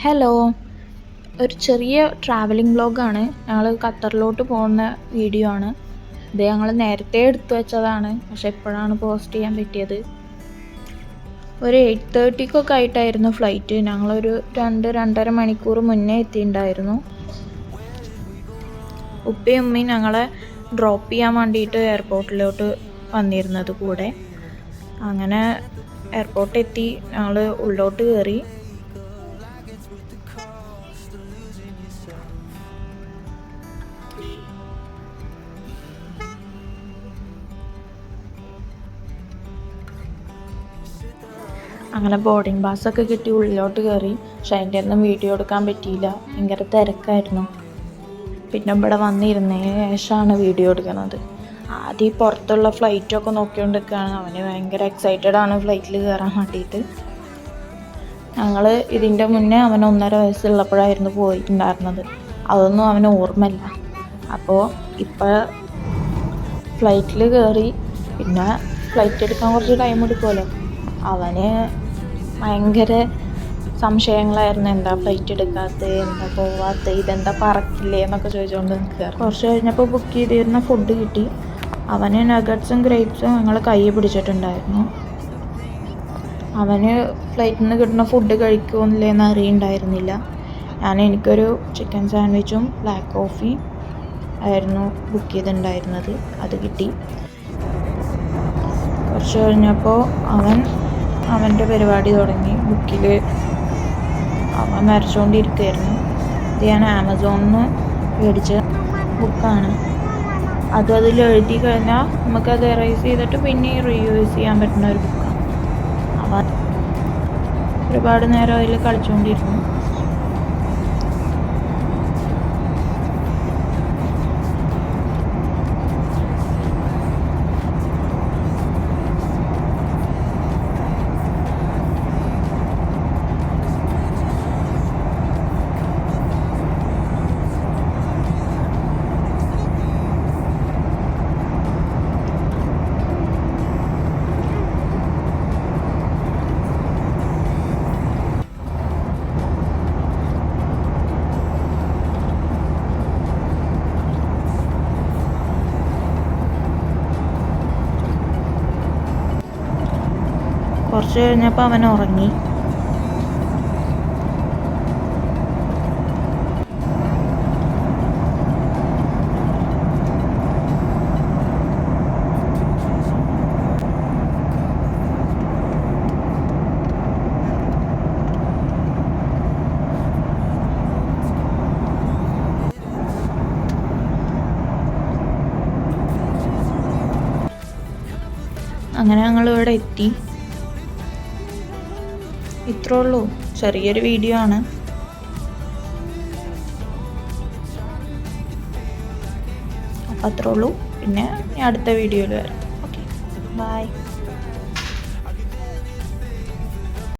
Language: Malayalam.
ഹലോ, ഒരു ചെറിയ ട്രാവലിംഗ് വ്ലോഗാണ്. ഞങ്ങൾ ഖത്തറിലോട്ട് പോകുന്ന വീഡിയോ ആണ്. ഇത് ഞങ്ങൾ നേരത്തെ എടുത്തു വെച്ചതാണ്, പക്ഷെ ഇപ്പോഴാണ് പോസ്റ്റ് ചെയ്യാൻ പറ്റിയത്. ഒരു 8:30 ആയിട്ടായിരുന്നു ഫ്ലൈറ്റ്. ഞങ്ങളൊരു 2-2.5 മണിക്കൂർ മുന്നേ എത്തിയിട്ടുണ്ടായിരുന്നു. ഉപ്പയും ഉമ്മയും ഞങ്ങളെ ഡ്രോപ്പ് ചെയ്യാൻ വേണ്ടിയിട്ട് എയർപോർട്ടിലോട്ട് വന്നിരുന്നത് കൂടെ. അങ്ങനെ എയർപോർട്ടിൽ എത്തി ഞങ്ങൾ ഉള്ളോട്ട് കയറി. അങ്ങനെ ബോർഡിംഗ് പാസ്സൊക്കെ കിട്ടി ഉള്ളിലോട്ട് കയറി. പക്ഷെ അതിൻ്റെ ഒന്നും വീഡിയോ എടുക്കാൻ പറ്റിയില്ല, ഭയങ്കര തിരക്കായിരുന്നു. പിന്നെ ഇവിടെ വന്നിരുന്നതിന് ശേഷമാണ് വീഡിയോ എടുക്കുന്നത്. ആദ്യം പുറത്തുള്ള ഫ്ലൈറ്റൊക്കെ നോക്കിക്കൊണ്ടിരിക്കുകയാണ്. അവന് ഭയങ്കര എക്സൈറ്റഡ് ആണ് ഫ്ലൈറ്റിൽ കയറാൻ വേണ്ടിയിട്ട്. ഞങ്ങൾ ഇതിൻ്റെ മുന്നേ അവൻ 1.5 വയസ്സുള്ളപ്പോഴായിരുന്നു പോയിട്ടുണ്ടായിരുന്നത്. അതൊന്നും അവന് ഓർമ്മയില്ല. അപ്പോൾ ഇപ്പോൾ ഫ്ലൈറ്റിൽ കയറി. പിന്നെ ഫ്ലൈറ്റ് എടുക്കാൻ കുറച്ച് ടൈം എടുക്കുമല്ലോ. അവന് ഭയങ്കര സംശയങ്ങളായിരുന്നു. എന്താ ഫ്ലൈറ്റ് എടുക്കാത്തത്, എന്താ പോവാത്തത്, ഇതെന്താ പറക്കില്ലേ എന്നൊക്കെ ചോദിച്ചുകൊണ്ട് നിൽക്കുക. കുറച്ച് കഴിഞ്ഞപ്പോൾ ബുക്ക് ചെയ്തിരുന്ന ഫുഡ് കിട്ടി. അവന് നഗറ്റ്സും ഗ്രേപ്സും ഞങ്ങൾ കൈ പിടിച്ചിട്ടുണ്ടായിരുന്നു. അവന് ഫ്ലൈറ്റിൽ നിന്ന് കിട്ടുന്ന ഫുഡ് കഴിക്കുമെന്നില്ലെന്ന് അറിയുണ്ടായിരുന്നില്ല. എനിക്കൊരു ചിക്കൻ സാൻഡ്വിച്ചും ബ്ലാക്ക് കോഫി ആയിരുന്നു ബുക്ക് ചെയ്തിട്ടുണ്ടായിരുന്നത്. അത് കിട്ടി. കുറച്ച് കഴിഞ്ഞപ്പോൾ അവൻ്റെ പരിപാടി തുടങ്ങി. ബുക്കിൽ അവൻ വരച്ചുകൊണ്ടിരിക്കുകയായിരുന്നു. ഇത് ഞാൻ ആമസോണിൽ നിന്ന് മേടിച്ച ബുക്കാണ്. അതിൽ എഴുതി കഴിഞ്ഞാൽ നമുക്കത് എറേസ് ചെയ്തിട്ട് പിന്നെ റീയൂസ് ചെയ്യാൻ പറ്റുന്ന ഒരു ബുക്കാണ്. അവൻ ഒരുപാട് നേരം അതിൽ കളിച്ചുകൊണ്ടിരുന്നു. കുറച്ച് കഴിഞ്ഞപ്പോൾ അവൻ ഉറങ്ങി. അങ്ങനെ ഞങ്ങൾ ഇവിടെ എത്തി. ഇത്രേ ഉള്ളൂ, ചെറിയൊരു വീഡിയോ ആണ്. അപ്പം അത്രേ ഉള്ളൂ. പിന്നെ അടുത്ത വീഡിയോയിൽ വരാം. Okay, by.